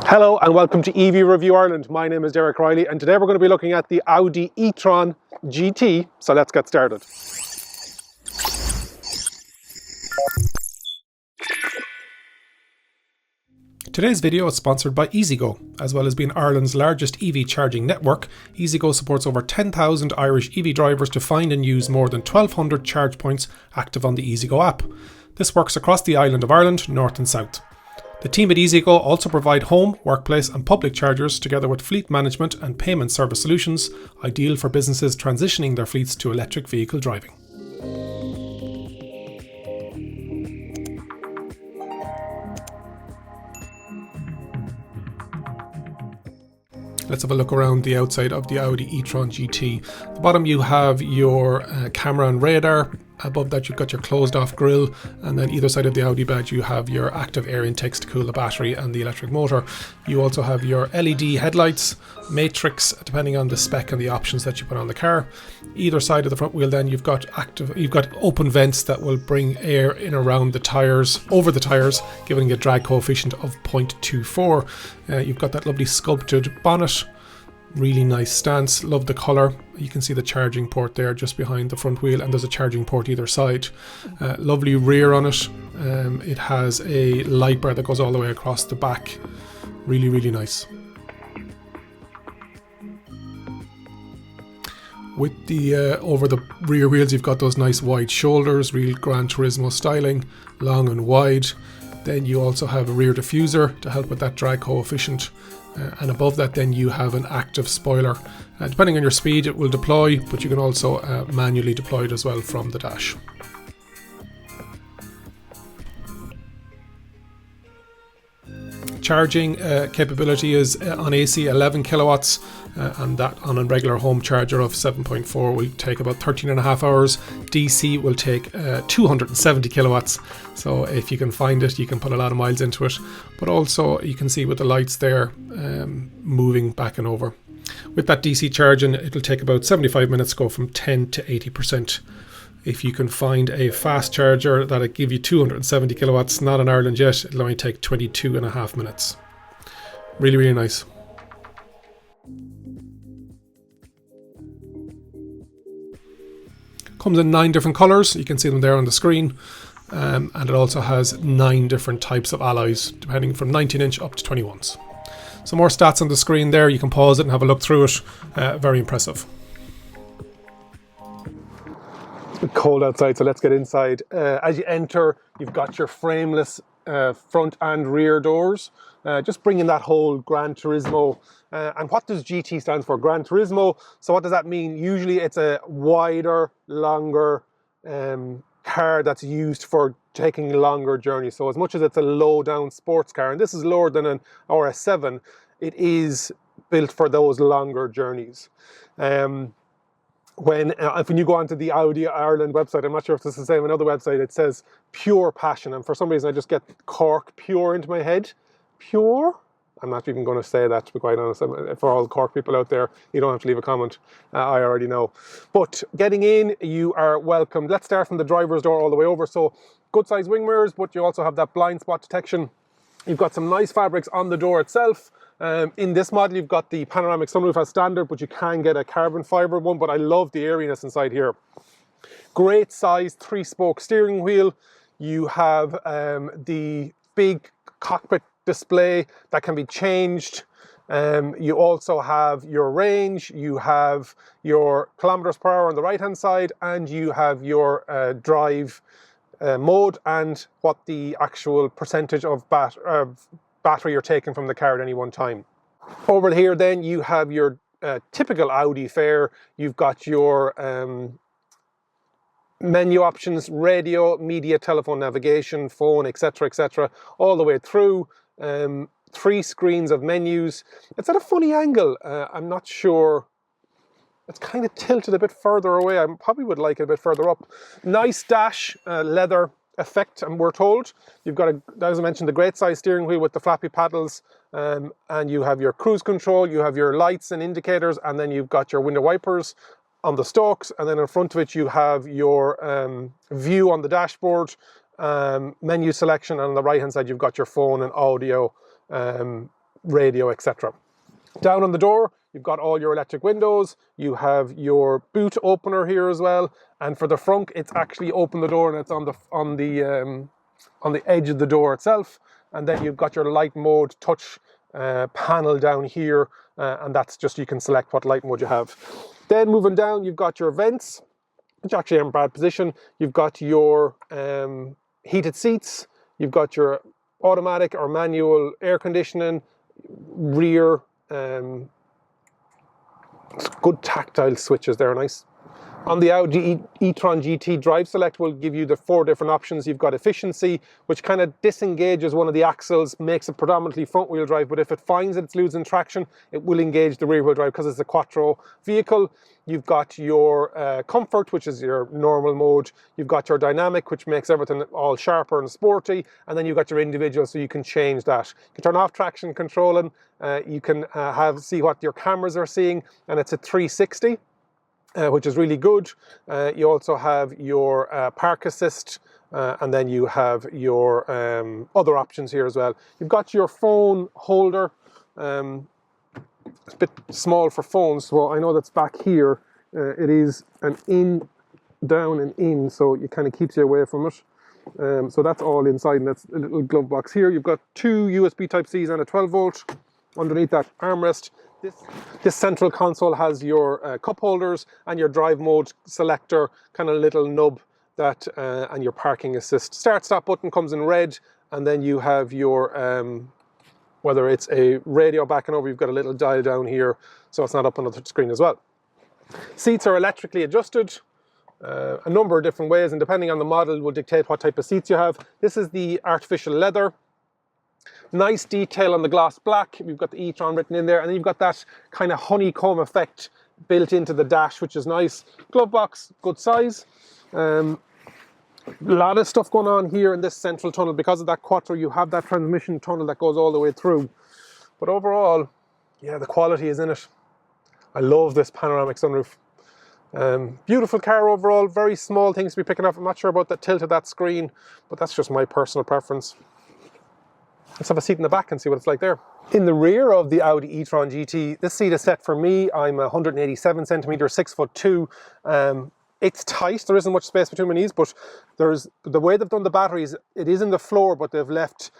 Hello and welcome to EV Review Ireland. My name is Reilly and today we're going to be looking at the Audi e-tron GT. So let's get started. Today's video is sponsored by EasyGo. As well as being Ireland's largest EV charging network, EasyGo supports over 10,000 Irish EV drivers to find and use more than 1,200 charge points active on the EasyGo app. This works across the island of Ireland, north and south. The team at EasyGo also provide home, workplace and public chargers together with fleet management and payment service solutions, ideal for businesses transitioning their fleets to electric vehicle driving. Let's have a look around the outside of the Audi e-tron GT. At the bottom you have your camera and radar. Above that you've got your closed off grille, and then either side of the Audi badge you have your active air intakes to cool the battery and the electric motor. You also have your LED headlights, matrix depending on the spec and the options that you put on the car. Either side of the front wheel then you've got open vents that will bring air in around the tyres, over the tyres, giving a drag coefficient of 0.24. You've got that lovely sculpted bonnet. Really nice stance, love the colour. You can see the charging port there just behind the front wheel, and there's a charging port either side. Lovely rear on it. It has a light bar that goes all the way across the back. Really, really nice. With the over the rear wheels you've got those nice wide shoulders, real Gran Turismo styling, long and wide. Then you also have a rear diffuser to help with that drag coefficient. And above that then you have an active spoiler. Depending on your speed it will deploy, but you can also manually deploy it as well from the dash. Charging capability is on AC 11 kilowatts and that on a regular home charger of 7.4 will take about 13.5 hours. DC will take 270 kilowatts, so if you can find it you can put a lot of miles into it, but also you can see with the lights there moving back and over. With that DC charging it'll take about 75 minutes to go from 10 to 80%. If you can find a fast charger that'll give you 270 kilowatts, not in Ireland yet, it'll only take 22.5 minutes. Really, really nice. Comes in 9 different colours, you can see them there on the screen, and it also has 9 different types of alloys, depending from 19-inch up to 21s. Some more stats on the screen there, you can pause it and have a look through it. Very impressive. It's a bit cold outside, so let's get inside. As you enter, you've got your frameless front and rear doors, just bringing that whole Gran Turismo. And what does GT stand for? Gran Turismo. So what does that mean? Usually it's a wider, longer car that's used for taking longer journeys. So as much as it's a low down sports car, and this is lower than an RS7, it is built for those longer journeys. When you go onto the Audi Ireland website, I'm not sure if this is the same on another website, it says pure passion, and for some reason I just get Cork pure into my head. Pure? I'm not even going to say that, to be quite honest. For all the Cork people out there, you don't have to leave a comment. I already know. But getting in, you are welcomed. Let's start from the driver's door all the way over. So good size wing mirrors, but you also have that blind spot detection. You've got some nice fabrics on the door itself. In this model you've got the panoramic sunroof as standard, but you can get a carbon fibre one, but I love the airiness inside here. Great size 3-spoke steering wheel. You have the big cockpit display that can be changed. You also have your range, you have your kilometers per hour on the right hand side, and you have your drive mode and what the actual percentage of battery you're taking from the car at any one time. Over here then you have your typical Audi fare. You've got your menu options, radio, media, telephone, navigation, phone, etc, etc, all the way through. 3 screens of menus. It's at a funny angle. I'm not sure. It's kind of tilted a bit further away. I probably would like it a bit further up. Nice dash, leather effect, and we're told. You've got, as I mentioned, the great size steering wheel with the flappy paddles, and you have your cruise control, you have your lights and indicators, and then you've got your window wipers on the stalks, and then in front of it you have your view on the dashboard, menu selection, and on the right hand side you've got your phone and audio radio, etc. Down on the door, you've got all your electric windows. You have your boot opener here as well. And for the front, it's actually open the door and it's on the edge of the door itself. And then you've got your light mode touch panel down here, and that's just, you can select what light mode you have. Then moving down, you've got your vents, which actually are in bad position. You've got your heated seats. You've got your automatic or manual air conditioning, rear, good tactile switches there, nice. On the Audi e-tron GT, Drive Select will give you the 4 different options. You've got efficiency, which kind of disengages one of the axles, makes it predominantly front wheel drive, but if it finds that it's losing traction, it will engage the rear wheel drive because it's a quattro vehicle. You've got your comfort, which is your normal mode. You've got your dynamic, which makes everything all sharper and sporty. And then you've got your individual, so you can change that. You can turn off traction controlling. You can see what your cameras are seeing, and it's a 360. Which is really good. You also have your park assist, and then you have your other options here as well. You've got your phone holder. It's a bit small for phones, so I know that's back here. It is an in, down and in, so it kind of keeps you away from it. So that's all inside, and that's a little glove box here. You've got 2 USB Type-Cs and a 12 volt underneath that armrest. This central console has your cup holders and your drive mode selector, kind of little nub that, and your parking assist. Start stop button comes in red, and then you have your, whether it's a radio back and over, you've got a little dial down here, so it's not up on the screen as well. Seats are electrically adjusted, a number of different ways, and depending on the model will dictate what type of seats you have. This is the artificial leather. Nice detail on the gloss black. We've got the e-tron written in there, and then you've got that kind of honeycomb effect built into the dash, which is nice. Glove box, good size. A lot of stuff going on here in this central tunnel. Because of that quattro, you have that transmission tunnel that goes all the way through. But overall, yeah, the quality is in it. I love this panoramic sunroof. Beautiful car overall, very small things to be picking up. I'm not sure about the tilt of that screen, but that's just my personal preference. Let's have a seat in the back and see what it's like there. In the rear of the Audi e-tron GT, this seat is set for me. I'm 187 centimeters, 6'2". It's tight, there isn't much space between my knees, but there's the way they've done the batteries, it is in the floor, but they've left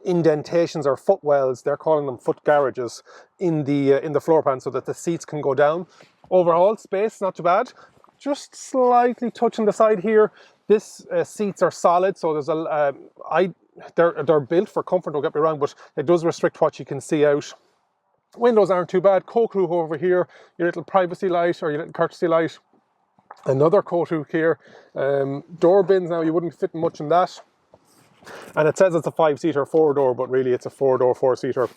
indentations or footwells, they're calling them foot garages, in the floor pan so that the seats can go down. Overall space, not too bad. Just slightly touching the side here. This seats are solid, so there's a they're built for comfort, don't get me wrong, but it does restrict what you can see out. Windows aren't too bad. Coat roof over here, your little privacy light or your little courtesy light. Another coat roof here. Door bins, now you wouldn't fit much in that. And it says it's a 5-seater 4-door, but really it's a 4-door 4-seater.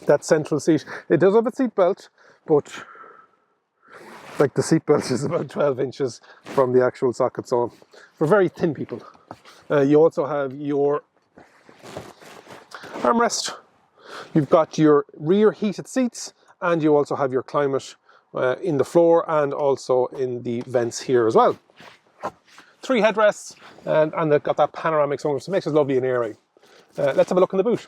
That central seat, it does have a seat belt, but like the seat belt is about 12 inches from the actual socket, so for very thin people. You also have your armrest, you've got your rear heated seats, and you also have your climate in the floor and also in the vents here as well. 3 headrests, and they've got that panoramic sunroof, so it makes it lovely and airy. Let's have a look in the boot.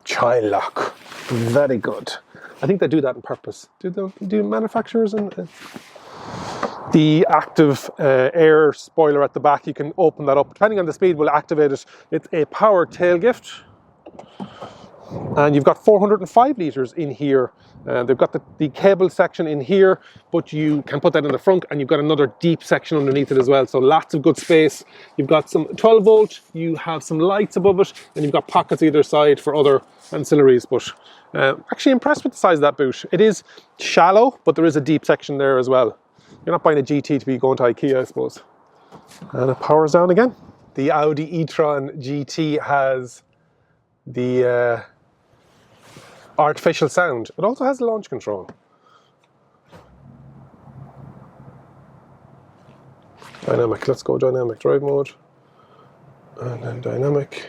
Child lock, very good. I think they do that on purpose. Do manufacturers and the active air spoiler at the back, you can open that up. Depending on the speed, we'll activate it. It's a power tail gift. And you've got 405 litres in here. They've got the cable section in here, but you can put that in the front, and you've got another deep section underneath it as well. So lots of good space. You've got some 12 volt, you have some lights above it, and you've got pockets either side for other ancillaries. But actually impressed with the size of that boot. It is shallow, but there is a deep section there as well. You're not buying a GT to be going to IKEA, I suppose. And it powers down again. The Audi e-tron GT has the artificial sound. It also has launch control. Dynamic, let's go dynamic drive mode. And then dynamic.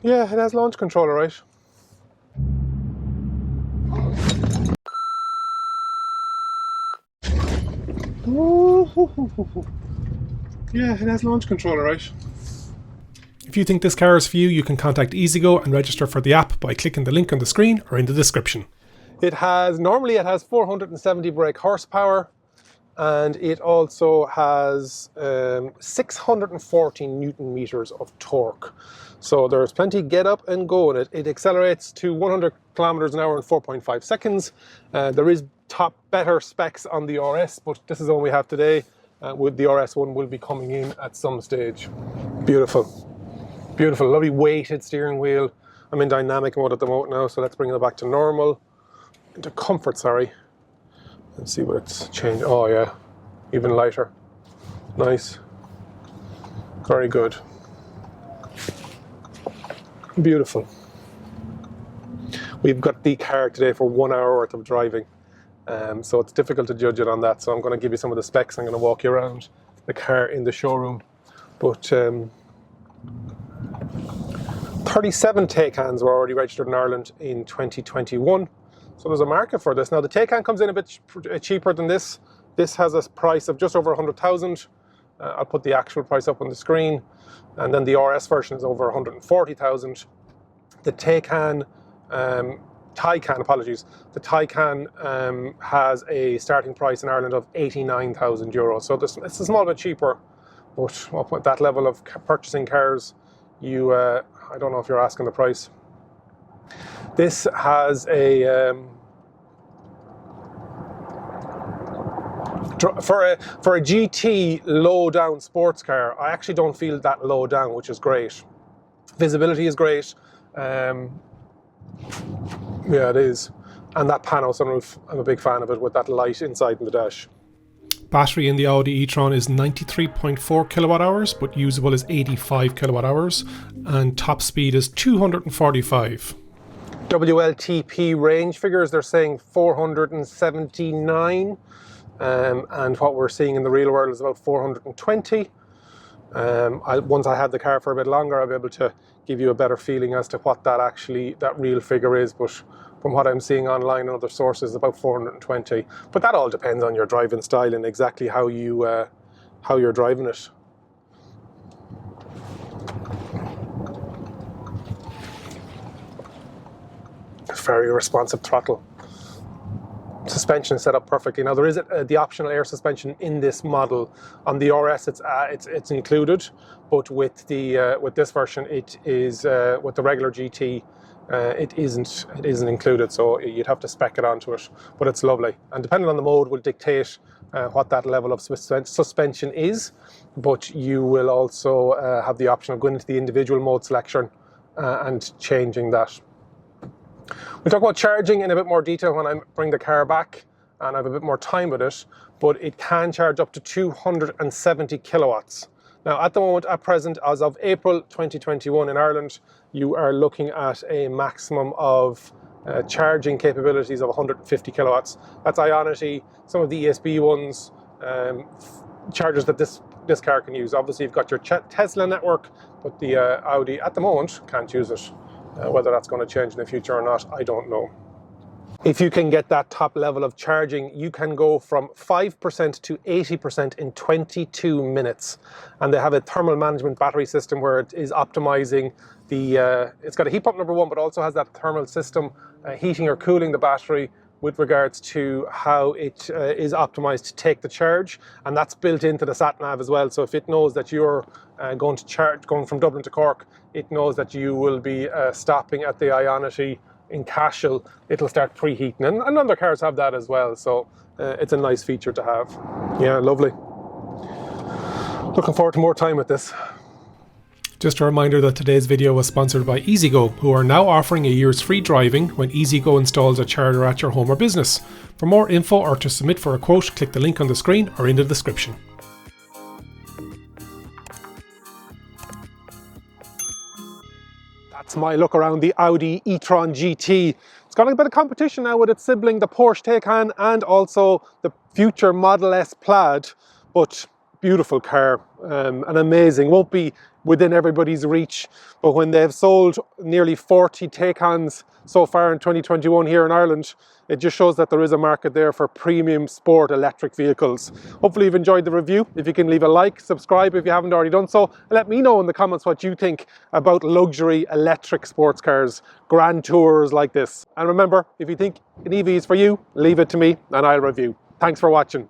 Yeah, it has launch control, all right. Yeah, it has launch control, all right. If you think this car is for you, you can contact EasyGo and register for the app by clicking the link on the screen or in the description. Normally it has 470 brake horsepower, and it also has 640 Newton meters of torque. So there's plenty get up and go in it. It accelerates to 100 kilometers an hour in 4.5 seconds. There is better specs on the RS, but this is all we have today. With the RS one will be coming in at some stage. Beautiful, beautiful, lovely weighted steering wheel. I'm in dynamic mode at the moment now, so let's bring it back to normal. Into comfort, sorry. Let's see what it's changed. Oh yeah, even lighter. Nice. Very good. Beautiful. We've got the car today for 1 hour worth of driving. So it's difficult to judge it on that. So I'm going to give you some of the specs. I'm going to walk you around the car in the showroom. But 37 Taycans were already registered in Ireland in 2021. So there's a market for this. Now the Taycan comes in a bit cheaper than this. This has a price of just over 100,000. I'll put the actual price up on the screen. And then the RS version is over 140,000. The Taycan, apologies. The Taycan has a starting price in Ireland of 89,000 euros. So it's a small bit cheaper, but with that level of purchasing cars, I don't know if you're asking the price. This has a for a GT low down sports car. I actually don't feel that low down, which is great. Visibility is great. Yeah, it is. And that pano sunroof, I'm a big fan of it with that light inside in the dash. Battery in the Audi e-tron is 93.4 kilowatt hours, but usable is 85 kilowatt hours, and top speed is 245. WLTP range figures, they're saying 479, and what we're seeing in the real world is about 420. Once I have the car for a bit longer, I'll be able to give you a better feeling as to what that real figure is, but from what I'm seeing online and other sources, about 420. But that all depends on your driving style and exactly how you're driving it. Very responsive throttle. Suspension is set up perfectly. Now there is the optional air suspension in this model. On the RS, it's included, but with this version, it is with the regular GT. It isn't included, so you'd have to spec it onto it. But it's lovely, and depending on the mode, will dictate what that level of suspension is. But you will also have the option of going into the individual mode selection and changing that. We'll talk about charging in a bit more detail when I bring the car back and I have a bit more time with it, but it can charge up to 270 kilowatts. Now at the moment, at present, as of April 2021 in Ireland, you are looking at a maximum of charging capabilities of 150 kilowatts. That's Ionity, some of the ESB ones, chargers that this car can use. Obviously you've got your Tesla network, but the Audi at the moment can't use it. Whether that's going to change in the future or not, I don't know. If you can get that top level of charging, you can go from 5% to 80% in 22 minutes. And they have a thermal management battery system where it is optimizing it's got a heat pump number one, but also has that thermal system heating or cooling the battery with regards to how it is optimized to take the charge. And that's built into the sat nav as well. So if it knows that you're going from Dublin to Cork, it knows that you will be stopping at the Ionity in Cashel, it'll start preheating. And other cars have that as well, so it's a nice feature to have. Yeah, lovely. Looking forward to more time with this. Just a reminder that today's video was sponsored by EasyGo, who are now offering a year's free driving when EasyGo installs a charger at your home or business. For more info or to submit for a quote, click the link on the screen or in the description. That's my look around the Audi e-tron GT. It's got a bit of competition now with its sibling, the Porsche Taycan, and also the future Model S Plaid. But beautiful car, and amazing. Won't be within everybody's reach, but when they've sold nearly 40 Taycans so far in 2021 here in Ireland, it just shows that there is a market there for premium sport electric vehicles. Hopefully you've enjoyed the review. If you can leave a like, subscribe if you haven't already done so, and let me know in the comments what you think about luxury electric sports cars, grand tours like this. And remember, if you think an EV is for you, leave it to me and I'll review. Thanks for watching.